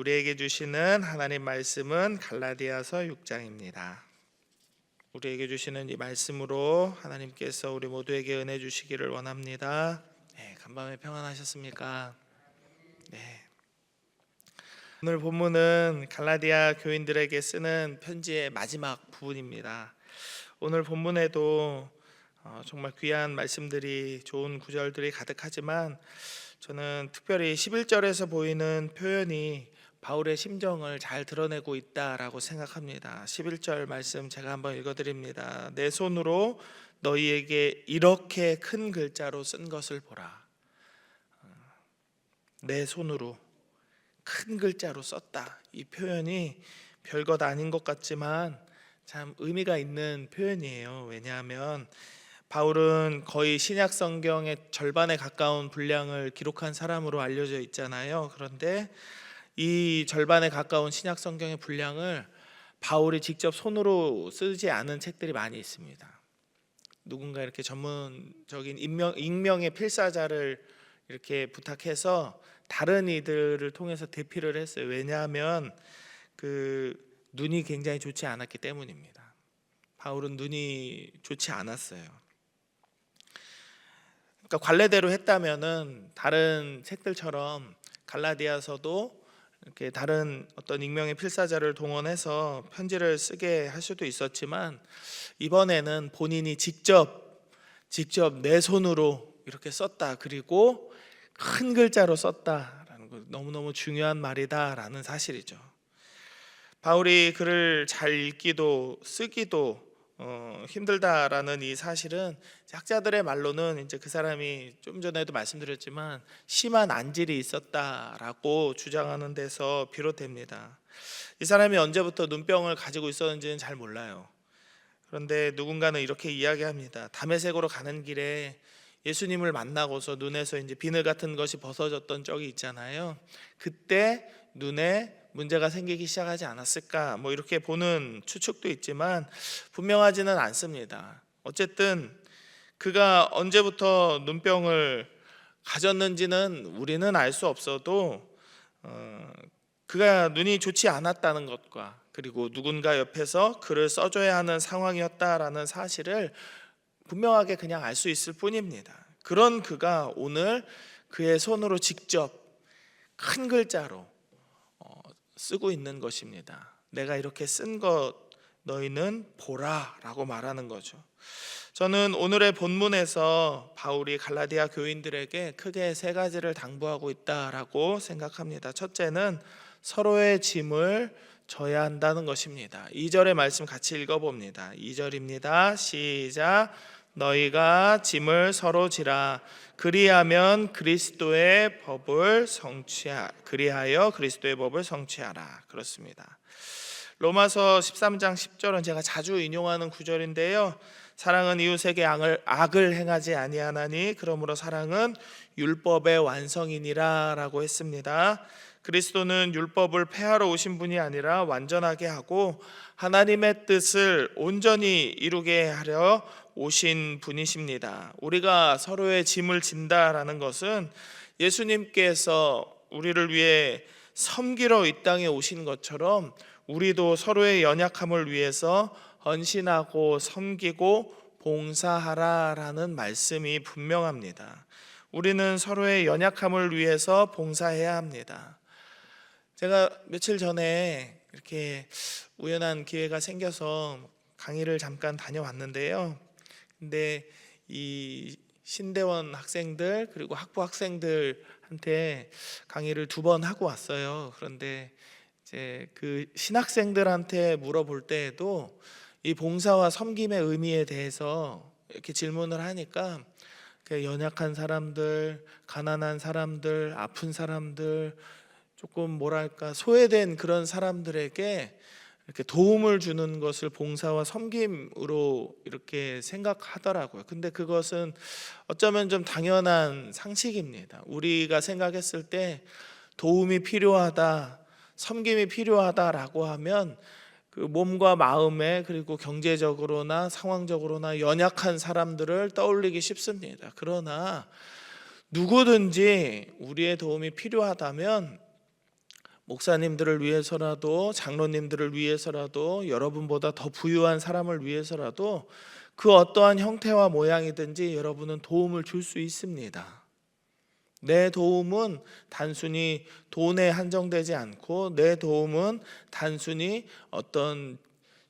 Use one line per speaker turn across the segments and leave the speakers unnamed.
우리에게 주시는 하나님 말씀은 갈라디아서 6장입니다. 우리에게 주시는 이 말씀으로 하나님께서 우리 모두에게 은혜 주시기를 원합니다. 간밤에 평안하셨습니까? 오늘 본문은 갈라디아 교인들에게 쓰는 편지의 마지막 부분입니다. 오늘 본문에도 정말 귀한 말씀들이, 좋은 구절들이 가득하지만 저는 특별히 11절에서 보이는 표현이 바울의 심정을 잘 드러내고 있다라고 생각합니다. 11절 말씀 제가 한번 읽어드립니다. 내 손으로 너희에게 이렇게 큰 글자로 쓴 것을 보라. 내 손으로 큰 글자로 썼다. 이 표현이 별것 아닌 것 같지만 참 의미가 있는 표현이에요. 왜냐하면 바울은 거의 신약 성경의 절반에 가까운 분량을 기록한 사람으로 알려져 있잖아요. 그런데 이 절반에 가까운 신약 성경의 분량을 바울이 직접 손으로 쓰지 않은 책들이 많이 있습니다. 누군가 이렇게 전문적인 익명의 필사자를 이렇게 부탁해서 다른 이들을 통해서 대피를 했어요. 왜냐하면 눈이 굉장히 좋지 않았기 때문입니다. 바울은 눈이 좋지 않았어요. 그러니까 관례대로 했다면은 다른 책들처럼 갈라디아서도 이렇게 다른 어떤 익명의 필사자를 동원해서 편지를 쓰게 할 수도 있었지만 이번에는 본인이 직접 내 손으로 이렇게 썼다. 그리고 큰 글자로 썼다라는 거 너무너무 중요한 말이다라는 사실이죠. 바울이 글을 잘 읽기도 쓰기도 힘들다라는 이 사실은 학자들의 말로는 이제 그 사람이 좀 전에도 말씀드렸지만 심한 안질이 있었다라고 주장하는 데서 비롯됩니다. 이 사람이 언제부터 눈병을 가지고 있었는지는 잘 몰라요. 그런데 누군가는 이렇게 이야기합니다. 다메섹으로 가는 길에 예수님을 만나고서 눈에서 이제 비늘 같은 것이 벗어졌던 적이 있잖아요. 그때 눈에 문제가 생기기 시작하지 않았을까, 이렇게 보는 추측도 있지만 분명하지는 않습니다. 어쨌든 그가 언제부터 눈병을 가졌는지는 우리는 알 수 없어도 그가 눈이 좋지 않았다는 것과 그리고 누군가 옆에서 글을 써줘야 하는 상황이었다라는 사실을 분명하게 그냥 알 수 있을 뿐입니다. 그런 그가 오늘 그의 손으로 직접 큰 글자로 쓰고 있는 것입니다. 내가 이렇게 쓴 것 너희는 보라 라고 말하는 거죠. 저는 오늘의 본문에서 바울이 갈라디아 교인들에게 크게 세 가지를 당부하고 있다라고 생각합니다. 첫째는 서로의 짐을 져야 한다는 것입니다. 2절의 말씀 같이 읽어봅니다. 2절입니다. 시작. 너희가 짐을 서로 지라. 그리하여 그리스도의 법을 성취하라. 그렇습니다. 로마서 13장 10절은 제가 자주 인용하는 구절인데요. 사랑은 이웃에게 악을 행하지 아니하나니 그러므로 사랑은 율법의 완성이니라 라고 했습니다. 그리스도는 율법을 폐하러 오신 분이 아니라 완전하게 하고 하나님의 뜻을 온전히 이루게 하려 오신 분이십니다. 우리가 서로의 짐을 진다라는 것은 예수님께서 우리를 위해 섬기러 이 땅에 오신 것처럼 우리도 서로의 연약함을 위해서 헌신하고 섬기고 봉사하라라는 말씀이 분명합니다. 우리는 서로의 연약함을 위해서 봉사해야 합니다. 제가 며칠 전에 이렇게 우연한 기회가 생겨서 강의를 잠깐 다녀왔는데요. 근데 이 신대원 학생들 그리고 학부 학생들한테 강의를 2번 하고 왔어요. 그런데 이제 그 신학생들한테 물어볼 때에도 이 봉사와 섬김의 의미에 대해서 이렇게 질문을 하니까 연약한 사람들, 가난한 사람들, 아픈 사람들, 조금 소외된 그런 사람들에게 이렇게 도움을 주는 것을 봉사와 섬김으로 이렇게 생각하더라고요. 근데 그것은 어쩌면 좀 당연한 상식입니다. 우리가 생각했을 때 도움이 필요하다, 섬김이 필요하다라고 하면 그 몸과 마음에 그리고 경제적으로나 상황적으로나 연약한 사람들을 떠올리기 쉽습니다. 그러나 누구든지 우리의 도움이 필요하다면 목사님들을 위해서라도, 장로님들을 위해서라도, 여러분보다 더 부유한 사람을 위해서라도 그 어떠한 형태와 모양이든지 여러분은 도움을 줄 수 있습니다. 내 도움은 단순히 돈에 한정되지 않고, 내 도움은 단순히 어떤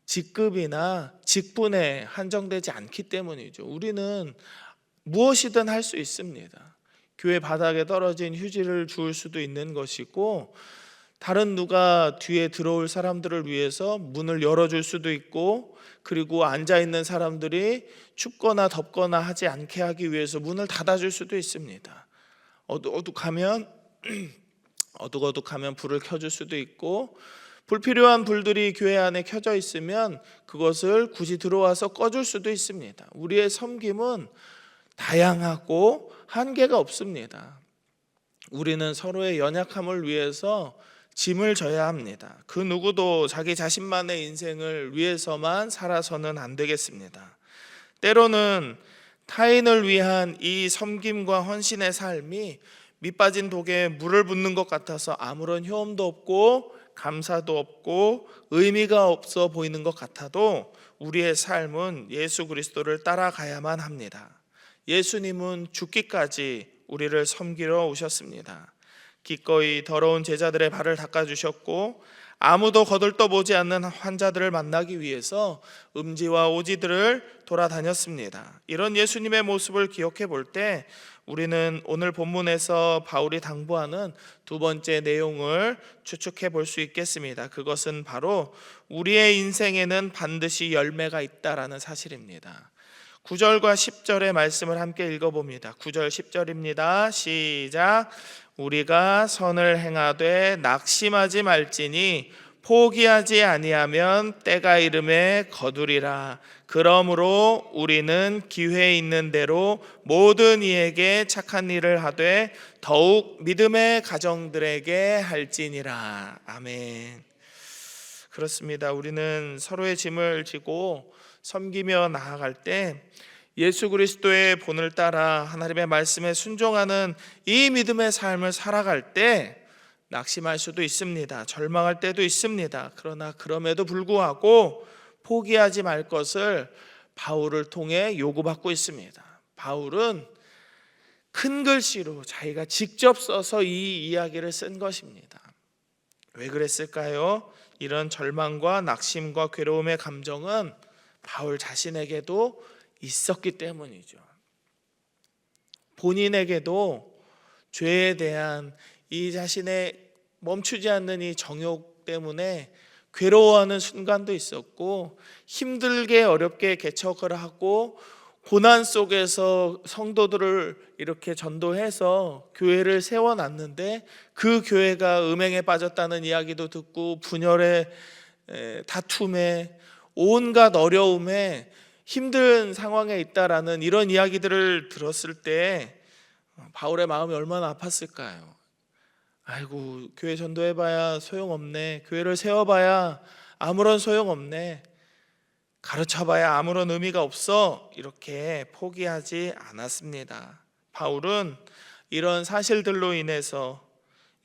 직급이나 직분에 한정되지 않기 때문이죠. 우리는 무엇이든 할 수 있습니다. 교회 바닥에 떨어진 휴지를 주울 수도 있는 것이고, 다른 누가 뒤에 들어올 사람들을 위해서 문을 열어줄 수도 있고, 그리고 앉아있는 사람들이 춥거나 덥거나 하지 않게 하기 위해서 문을 닫아줄 수도 있습니다. 어둑어둑하면 불을 켜줄 수도 있고, 불필요한 불들이 교회 안에 켜져 있으면 그것을 굳이 들어와서 꺼줄 수도 있습니다. 우리의 섬김은 다양하고 한계가 없습니다. 우리는 서로의 연약함을 위해서 짐을 져야 합니다. 그 누구도 자기 자신만의 인생을 위해서만 살아서는 안 되겠습니다. 때로는 타인을 위한 이 섬김과 헌신의 삶이 밑빠진 독에 물을 붓는 것 같아서 아무런 효험도 없고 감사도 없고 의미가 없어 보이는 것 같아도 우리의 삶은 예수 그리스도를 따라가야만 합니다. 예수님은 죽기까지 우리를 섬기러 오셨습니다. 기꺼이 더러운 제자들의 발을 닦아주셨고, 아무도 거들떠보지 않는 환자들을 만나기 위해서 음지와 오지들을 돌아다녔습니다. 이런 예수님의 모습을 기억해 볼 때 우리는 오늘 본문에서 바울이 당부하는 두 번째 내용을 추측해 볼 수 있겠습니다. 그것은 바로 우리의 인생에는 반드시 열매가 있다라는 사실입니다. 9절과 10절의 말씀을 함께 읽어봅니다. 9절 10절입니다. 시작. 우리가 선을 행하되 낙심하지 말지니 포기하지 아니하면 때가 이름에 거두리라. 그러므로 우리는 기회 있는 대로 모든 이에게 착한 일을 하되 더욱 믿음의 가정들에게 할지니라. 아멘. 그렇습니다. 우리는 서로의 짐을 지고 섬기며 나아갈 때 예수 그리스도의 본을 따라 하나님의 말씀에 순종하는 이 믿음의 삶을 살아갈 때 낙심할 수도 있습니다. 절망할 때도 있습니다. 그러나 그럼에도 불구하고 포기하지 말 것을 바울을 통해 요구받고 있습니다. 바울은 큰 글씨로 자기가 직접 써서 이 이야기를 쓴 것입니다. 왜 그랬을까요? 이런 절망과 낙심과 괴로움의 감정은 바울 자신에게도 있었기 때문이죠. 본인에게도 죄에 대한 이 자신의 멈추지 않는 이 정욕 때문에 괴로워하는 순간도 있었고, 힘들게 어렵게 개척을 하고 고난 속에서 성도들을 이렇게 전도해서 교회를 세워놨는데 그 교회가 음행에 빠졌다는 이야기도 듣고 분열에 다툼에 온갖 어려움에 힘든 상황에 있다라는 이런 이야기들을 들었을 때 바울의 마음이 얼마나 아팠을까요? 아이고, 교회 전도해봐야 소용없네. 교회를 세워봐야 아무런 소용없네. 가르쳐봐야 아무런 의미가 없어. 이렇게 포기하지 않았습니다. 바울은 이런 사실들로 인해서,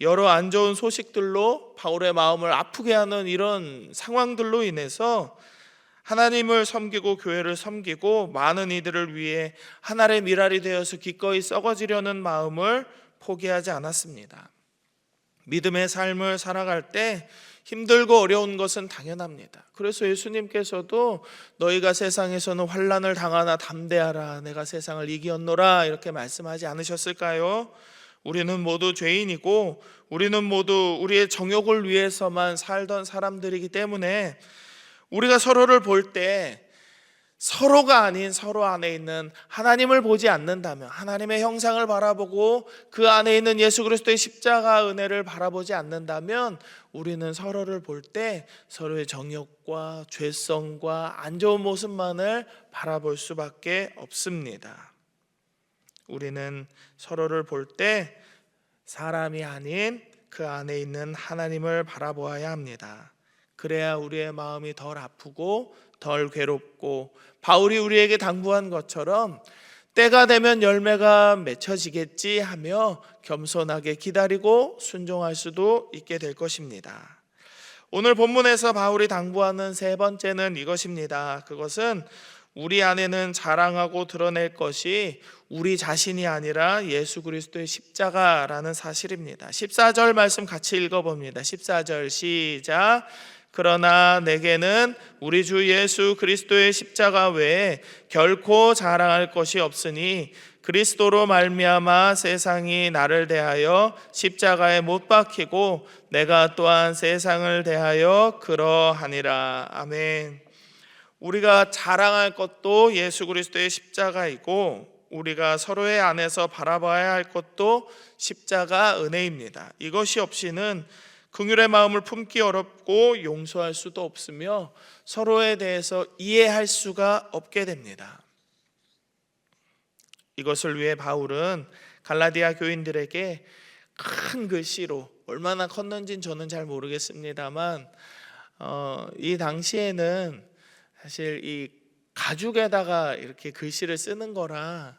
여러 안 좋은 소식들로 바울의 마음을 아프게 하는 이런 상황들로 인해서 하나님을 섬기고 교회를 섬기고 많은 이들을 위해 하나의 미랄이 되어서 기꺼이 썩어지려는 마음을 포기하지 않았습니다. 믿음의 삶을 살아갈 때 힘들고 어려운 것은 당연합니다. 그래서 예수님께서도 너희가 세상에서는 환난을 당하나 담대하라, 내가 세상을 이기었노라, 이렇게 말씀하지 않으셨을까요? 우리는 모두 죄인이고 우리는 모두 우리의 정욕을 위해서만 살던 사람들이기 때문에 우리가 서로를 볼 때 서로가 아닌 서로 안에 있는 하나님을 보지 않는다면, 하나님의 형상을 바라보고 그 안에 있는 예수 그리스도의 십자가 은혜를 바라보지 않는다면 우리는 서로를 볼 때 서로의 정욕과 죄성과 안 좋은 모습만을 바라볼 수밖에 없습니다. 우리는 서로를 볼 때 사람이 아닌 그 안에 있는 하나님을 바라보아야 합니다. 그래야 우리의 마음이 덜 아프고 덜 괴롭고, 바울이 우리에게 당부한 것처럼 때가 되면 열매가 맺혀지겠지 하며 겸손하게 기다리고 순종할 수도 있게 될 것입니다. 오늘 본문에서 바울이 당부하는 세 번째는 이것입니다. 그것은 우리 안에는 자랑하고 드러낼 것이 우리 자신이 아니라 예수 그리스도의 십자가라는 사실입니다. 14절 말씀 같이 읽어봅니다. 14절 시작. 그러나 내게는 우리 주 예수 그리스도의 십자가 외에 결코 자랑할 것이 없으니 그리스도로 말미암아 세상이 나를 대하여 십자가에 못 박히고 내가 또한 세상을 대하여 그러하니라. 아멘. 우리가 자랑할 것도 예수 그리스도의 십자가이고 우리가 서로의 안에서 바라봐야 할 것도 십자가 은혜입니다. 이것이 없이는 긍휼의 마음을 품기 어렵고 용서할 수도 없으며 서로에 대해서 이해할 수가 없게 됩니다. 이것을 위해 바울은 갈라디아 교인들에게 큰 글씨로, 얼마나 컸는지는 저는 잘 모르겠습니다만 이 당시에는 사실 이 가죽에다가 이렇게 글씨를 쓰는 거라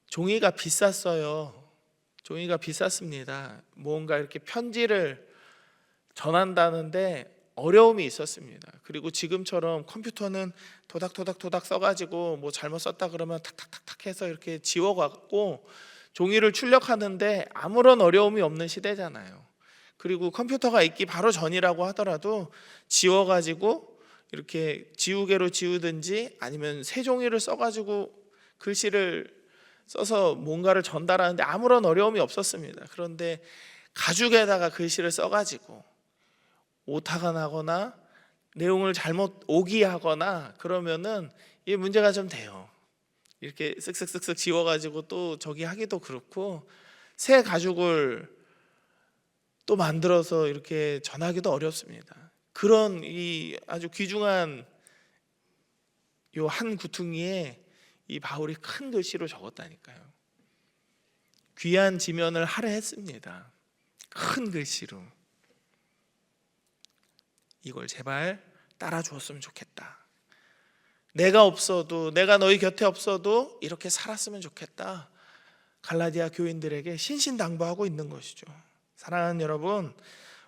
종이가 비쌌어요. 종이가 비쌌습니다. 뭔가 이렇게 편지를 전한다는데 어려움이 있었습니다. 그리고 지금처럼 컴퓨터는 도닥도닥 써가지고 뭐 잘못 썼다 그러면 탁탁탁탁 해서 이렇게 지워갖고 종이를 출력하는데 아무런 어려움이 없는 시대잖아요. 그리고 컴퓨터가 있기 바로 전이라고 하더라도 지워가지고 이렇게 지우개로 지우든지 아니면 새 종이를 써가지고 글씨를 써서 뭔가를 전달하는데 아무런 어려움이 없었습니다. 그런데 가죽에다가 글씨를 써가지고 오타가 나거나 내용을 잘못 오기하거나 그러면은 이 문제가 좀 돼요. 이렇게 쓱쓱쓱쓱 지워가지고 또 저기 하기도 그렇고 새 가죽을 또 만들어서 이렇게 전하기도 어렵습니다. 그런 이 아주 귀중한 요 한 구퉁이에 이 바울이 큰 글씨로 적었다니까요. 귀한 지면을 할애했습니다. 큰 글씨로. 이걸 제발 따라 주었으면 좋겠다. 내가 없어도, 내가 너희 곁에 없어도 이렇게 살았으면 좋겠다. 갈라디아 교인들에게 신신당부하고 있는 것이죠. 사랑하는 여러분,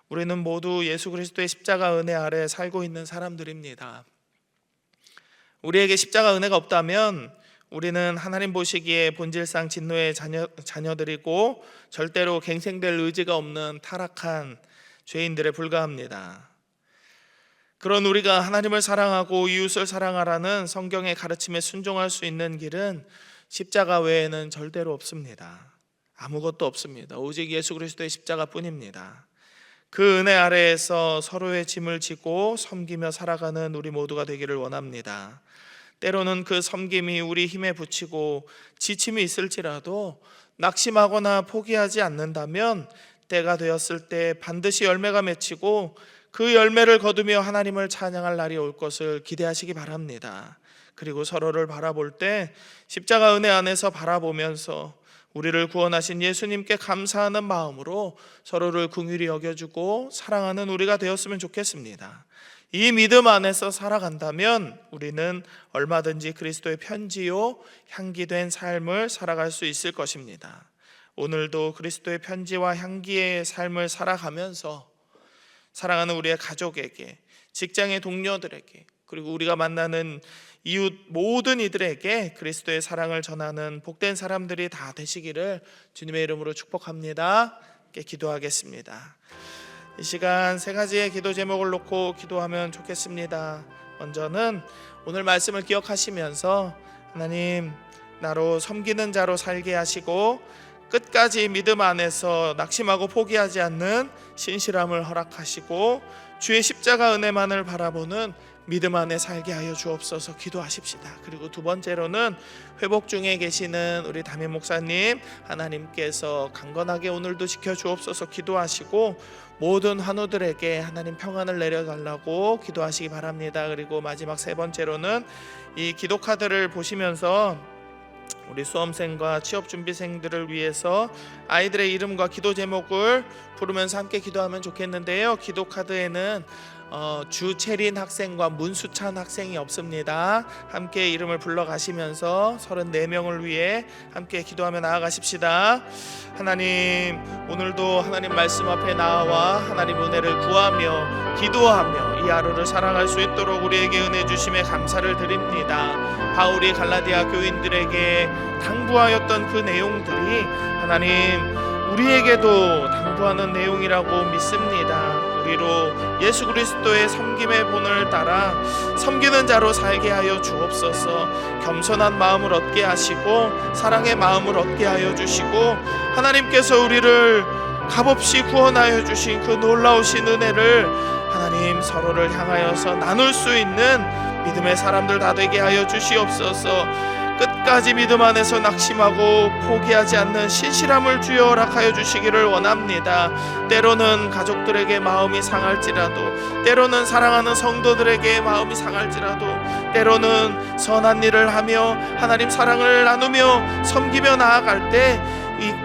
우리는 모두 예수 그리스도의 십자가 은혜 아래 살고 있는 사람들입니다. 우리에게 십자가 은혜가 없다면 우리는 하나님 보시기에 본질상 진노의 자녀들이고 절대로 갱생될 의지가 없는 타락한 죄인들에 불과합니다. 그런 우리가 하나님을 사랑하고 이웃을 사랑하라는 성경의 가르침에 순종할 수 있는 길은 십자가 외에는 절대로 없습니다. 아무것도 없습니다. 오직 예수 그리스도의 십자가뿐입니다. 그 은혜 아래에서 서로의 짐을 지고 섬기며 살아가는 우리 모두가 되기를 원합니다. 때로는 그 섬김이 우리 힘에 부치고 지침이 있을지라도 낙심하거나 포기하지 않는다면 때가 되었을 때 반드시 열매가 맺히고 그 열매를 거두며 하나님을 찬양할 날이 올 것을 기대하시기 바랍니다. 그리고 서로를 바라볼 때 십자가 은혜 안에서 바라보면서 우리를 구원하신 예수님께 감사하는 마음으로 서로를 긍휼히 여겨주고 사랑하는 우리가 되었으면 좋겠습니다. 이 믿음 안에서 살아간다면 우리는 얼마든지 그리스도의 편지요 향기된 삶을 살아갈 수 있을 것입니다. 오늘도 그리스도의 편지와 향기의 삶을 살아가면서 사랑하는 우리의 가족에게, 직장의 동료들에게, 그리고 우리가 만나는 이웃 모든 이들에게 그리스도의 사랑을 전하는 복된 사람들이 다 되시기를 주님의 이름으로 축복합니다. 함께 기도하겠습니다. 이 시간 세 가지의 기도 제목을 놓고 기도하면 좋겠습니다. 먼저는 오늘 말씀을 기억하시면서 하나님, 나로 섬기는 자로 살게 하시고 끝까지 믿음 안에서 낙심하고 포기하지 않는 신실함을 허락하시고 주의 십자가 은혜만을 바라보는 믿음 안에 살게 하여 주옵소서 기도하십시다. 그리고 두 번째로는 회복 중에 계시는 우리 담임 목사님, 하나님께서 강건하게 오늘도 지켜주옵소서 기도하시고 모든 환우들에게 하나님 평안을 내려달라고 기도하시기 바랍니다. 그리고 마지막 세 번째로는 이 기도 카드를 보시면서 우리 수험생과 취업준비생들을 위해서 아이들의 이름과 기도 제목을 부르면서 함께 기도하면 좋겠는데요. 기도 카드에는 주채린 학생과 문수찬 학생이 없습니다. 함께 이름을 불러가시면서 34명을 위해 함께 기도하며 나아가십시다. 하나님, 오늘도 하나님 말씀 앞에 나와 하나님 은혜를 구하며 기도하며 이 하루를 살아갈 수 있도록 우리에게 은혜 주심에 감사를 드립니다. 바울이 갈라디아 교인들에게 당부하였던 그 내용들이 하나님 우리에게도 당부하는 내용이라고 믿습니다. 우리로 예수 그리스도의 섬김의 본을 따라 섬기는 자로 살게 하여 주옵소서. 겸손한 마음을 얻게 하시고 사랑의 마음을 얻게 하여 주시고 하나님께서 우리를 값없이 구원하여 주신 그 놀라우신 은혜를 하나님 서로를 향하여서 나눌 수 있는 믿음의 사람들 다 되게 하여 주시옵소서. 끝까지 믿음 안에서 낙심하고 포기하지 않는 신실함을 주여 허락하여 주시기를 원합니다. 때로는 가족들에게 마음이 상할지라도, 때로는 사랑하는 성도들에게 마음이 상할지라도, 때로는 선한 일을 하며 하나님 사랑을 나누며 섬기며 나아갈 때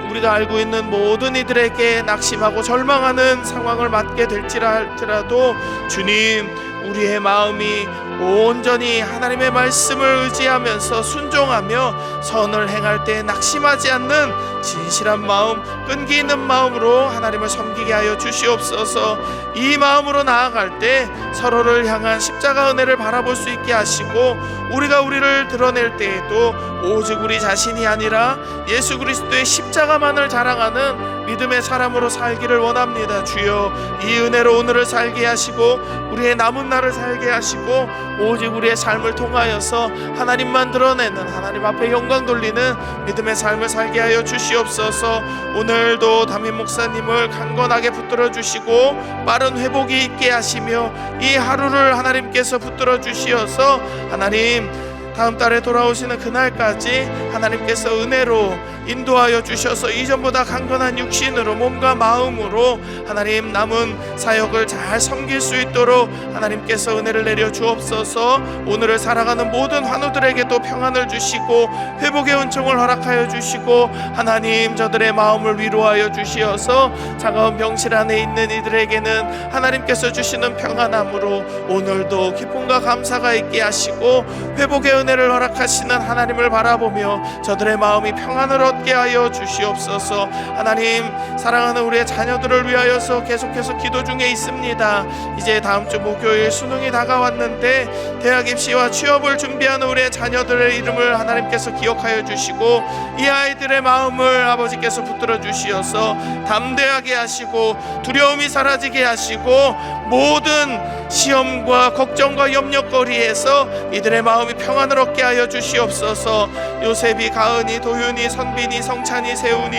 우리가 알고 있는 모든 이들에게 낙심하고 절망하는 상황을 맞게 될지라도 주님, 우리의 마음이 온전히 하나님의 말씀을 의지하면서 순종하며 선을 행할 때 낙심하지 않는 진실한 마음, 끈기 있는 마음으로 하나님을 섬기게 하여 주시옵소서. 이 마음으로 나아갈 때 서로를 향한 십자가 은혜를 바라볼 수 있게 하시고, 우리가 우리를 드러낼 때에도 오직 우리 자신이 아니라 예수 그리스도의 십자가만을 자랑하는 믿음의 사람으로 살기를 원합니다. 주여, 이 은혜로 오늘을 살게 하시고 우리의 남은 날을 살게 하시고 오직 우리의 삶을 통하여서 하나님만 드러내는, 하나님 앞에 영광 돌리는 믿음의 삶을 살게 하여 주시옵소서. 오늘도 담임 목사님을 강건하게 붙들어 주시고 빠른 회복이 있게 하시며 이 하루를 하나님께서 붙들어 주시어서 하나님 다음 달에 돌아오시는 그날까지 하나님께서 은혜로 인도하여 주셔서 이전보다 강건한 육신으로, 몸과 마음으로 하나님 남은 사역을 잘 섬길 수 있도록 하나님께서 은혜를 내려 주옵소서. 오늘을 살아가는 모든 환우들에게도 평안을 주시고 회복의 은총을 허락하여 주시고 하나님 저들의 마음을 위로하여 주시어서 차가운 병실 안에 있는 이들에게는 하나님께서 주시는 평안함으로 오늘도 기쁨과 감사가 있게 하시고 회복의 은혜를 허락하시는 하나님을 바라보며 저들의 마음이 평안을 얻게 하여 주시옵소서. 하나님, 사랑하는 우리의 자녀들을 위하여서 계속해서 기도 중에 있습니다. 이제 다음 주 목요일 수능이 다가왔는데 대학 입시와 취업을 준비하는 우리의 자녀들의 이름을 하나님께서 기억하여 주시고 이 아이들의 마음을 아버지께서 붙들어 주시어서 담대하게 하시고 두려움이 사라지게 하시고 모든 시험과 걱정과 염려거리에서 이들의 마음이 평안을 얻게 하여 주시옵소서. 요셉이, 가은이, 도윤이, 선빈이, 성찬이, 세훈이,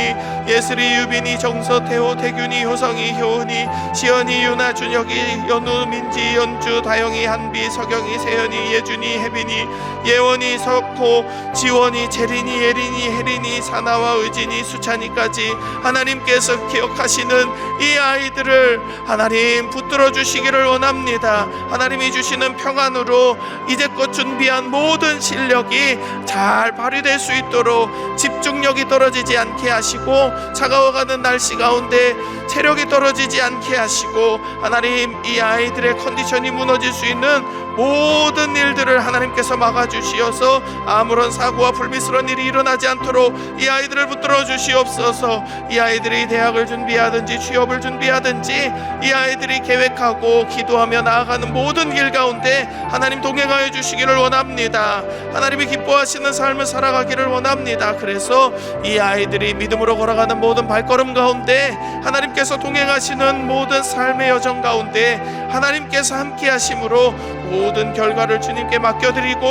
예슬이, 유빈이, 정서, 태호, 태균이, 효성이, 효은이, 시연이, 유나, 준혁이, 연우, 민지, 연주, 다영이, 한비, 서경이, 세연이, 예준이, 혜빈이, 예원이, 석호, 지원이, 재린이, 예린이, 혜린이, 사나와 의진이, 수찬이까지 하나님께서 기억하시는 이 아이들을 하나님 붙들어 주시기를 원합니다. 하나님이 주시는 평안으로 이제껏 준비한 모든 실력이 잘 발휘될 수 있도록 집중력이 떨어지지 않게 하시고 차가워가는 날씨 가운데 체력이 떨어지지 않게 하시고 하나님 이 아이들의 컨디션이 무너질 수 있는 모든 일들을 하나님께서 막아주시어서 아무런 사고와 불미스러운 일이 일어나지 않도록 이 아이들을 붙들어 주시옵소서. 이 아이들이 대학을 준비하든지 취업을 준비하든지 이 아이들이 계획하고 기도하며 나아가는 모든 길 가운데 하나님 동행하여 주시기를 원합니다. 하나님이 기뻐하시는 삶을 살아가기를 원합니다. 그래서 이 아이들이 믿음으로 걸어가는 모든 발걸음 가운데 하나님께서 동행하시는 모든 삶의 여정 가운데 하나님께서 함께 하심으로 모든 결과를 주님께 맡겨드리고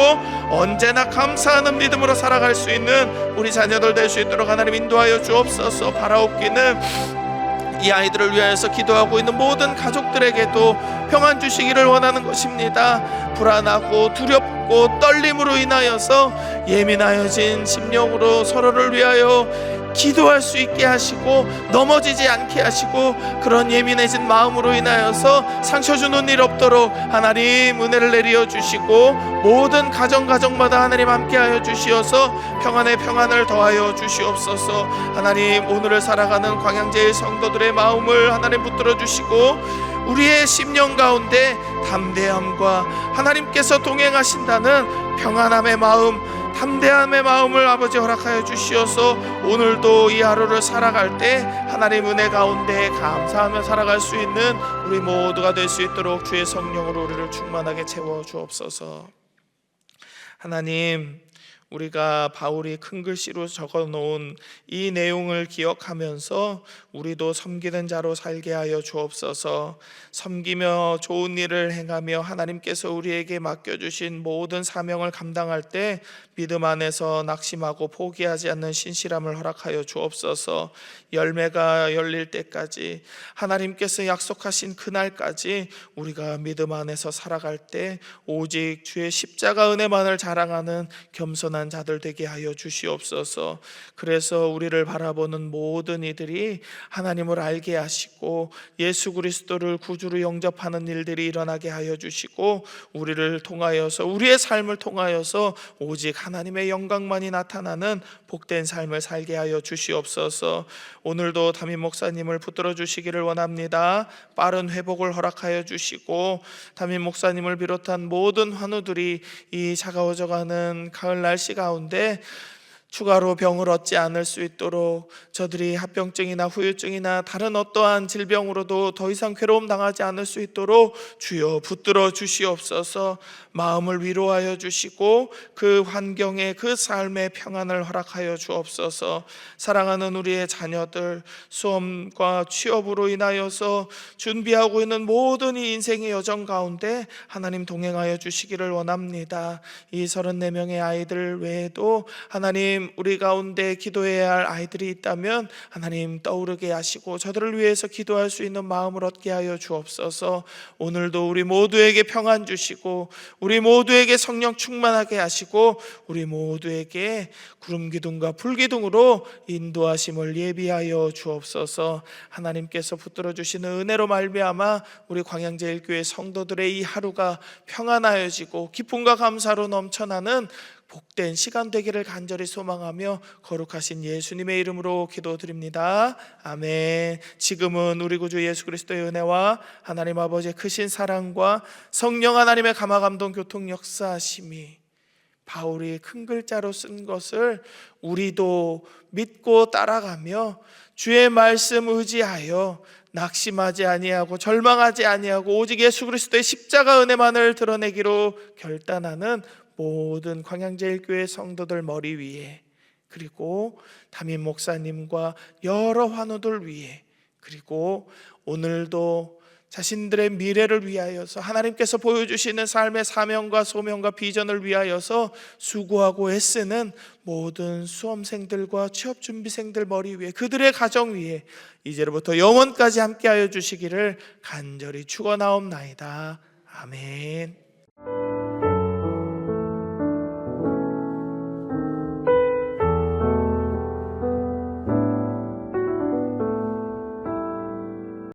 언제나 감사하는 믿음으로 살아갈 수 있는 우리 자녀들 될 수 있도록 하나님 인도하여 주옵소서. 바라옵기는 이 아이들을 위하여서 기도하고 있는 모든 가족들에게도 평안 주시기를 원하는 것입니다. 불안하고 두렵고 떨림으로 인하여서 예민하여진 심령으로 서로를 위하여 기도할 수 있게 하시고 넘어지지 않게 하시고 그런 예민해진 마음으로 인하여서 상처 주는 일 없도록 하나님 은혜를 내려 주시고 모든 가정마다 하나님 함께하여 주시어서 평안에 평안을 더하여 주시옵소서. 하나님 오늘을 살아가는 광양제일 성도들의 마음을 하나님 붙들어 주시고 우리의 심령 가운데 담대함과 하나님께서 동행하신다는 평안함의 마음, 담대함의 마음을 아버지 허락하여 주시어서 오늘도 이 하루를 살아갈 때 하나님 은혜 가운데 감사하며 살아갈 수 있는 우리 모두가 될 수 있도록 주의 성령으로 우리를 충만하게 채워 주옵소서. 하나님, 우리가 바울이 큰 글씨로 적어놓은 이 내용을 기억하면서 우리도 섬기는 자로 살게 하여 주옵소서. 섬기며 좋은 일을 행하며 하나님께서 우리에게 맡겨주신 모든 사명을 감당할 때 믿음 안에서 낙심하고 포기하지 않는 신실함을 허락하여 주옵소서. 열매가 열릴 때까지, 하나님께서 약속하신 그날까지 우리가 믿음 안에서 살아갈 때 오직 주의 십자가 은혜만을 자랑하는 겸손한 자들 되게 하여 주시옵소서. 그래서 우리를 바라보는 모든 이들이 하나님을 알게 하시고 예수 그리스도를 구주로 영접하는 일들이 일어나게 하여 주시고 우리를 통하여서, 우리의 삶을 통하여서 오직 하나님의 영광만이 나타나는 복된 삶을 살게 하여 주시옵소서. 오늘도 담임 목사님을 붙들어 주시기를 원합니다. 빠른 회복을 허락하여 주시고 담임 목사님을 비롯한 모든 환우들이 이 차가워져가는 가을 날씨 가운데 추가로 병을 얻지 않을 수 있도록, 저들이 합병증이나 후유증이나 다른 어떠한 질병으로도 더 이상 괴로움 당하지 않을 수 있도록 주여 붙들어 주시옵소서. 마음을 위로하여 주시고 그 환경에, 그 삶의 평안을 허락하여 주옵소서. 사랑하는 우리의 자녀들 수험과 취업으로 인하여서 준비하고 있는 모든 이 인생의 여정 가운데 하나님 동행하여 주시기를 원합니다. 이 34명의 아이들 외에도 하나님 우리 가운데 기도해야 할 아이들이 있다면 하나님 떠오르게 하시고 저들을 위해서 기도할 수 있는 마음을 얻게 하여 주옵소서. 오늘도 우리 모두에게 평안 주시고 우리 모두에게 성령 충만하게 하시고 우리 모두에게 구름 기둥과 불 기둥으로 인도하심을 예비하여 주옵소서. 하나님께서 붙들어 주시는 은혜로 말미암아 우리 광양제일교회 성도들의 이 하루가 평안하여지고 기쁨과 감사로 넘쳐나는 복된 시간 되기를 간절히 소망하며 거룩하신 예수님의 이름으로 기도드립니다. 아멘. 지금은 우리 구주 예수 그리스도의 은혜와 하나님 아버지의 크신 사랑과 성령 하나님의 감화감동 교통 역사하심이 바울이 큰 글자로 쓴 것을 우리도 믿고 따라가며 주의 말씀 의지하여 낙심하지 아니하고 절망하지 아니하고 오직 예수 그리스도의 십자가 은혜만을 드러내기로 결단하는 모든 광양제일교회 성도들 머리 위에, 그리고 담임 목사님과 여러 환우들 위에, 그리고 오늘도 자신들의 미래를 위하여서 하나님께서 보여주시는 삶의 사명과 소명과 비전을 위하여서 수고하고 애쓰는 모든 수험생들과 취업준비생들 머리 위에, 그들의 가정 위에 이제로부터 영원까지 함께하여 주시기를 간절히 축원하옵나이다. 아멘.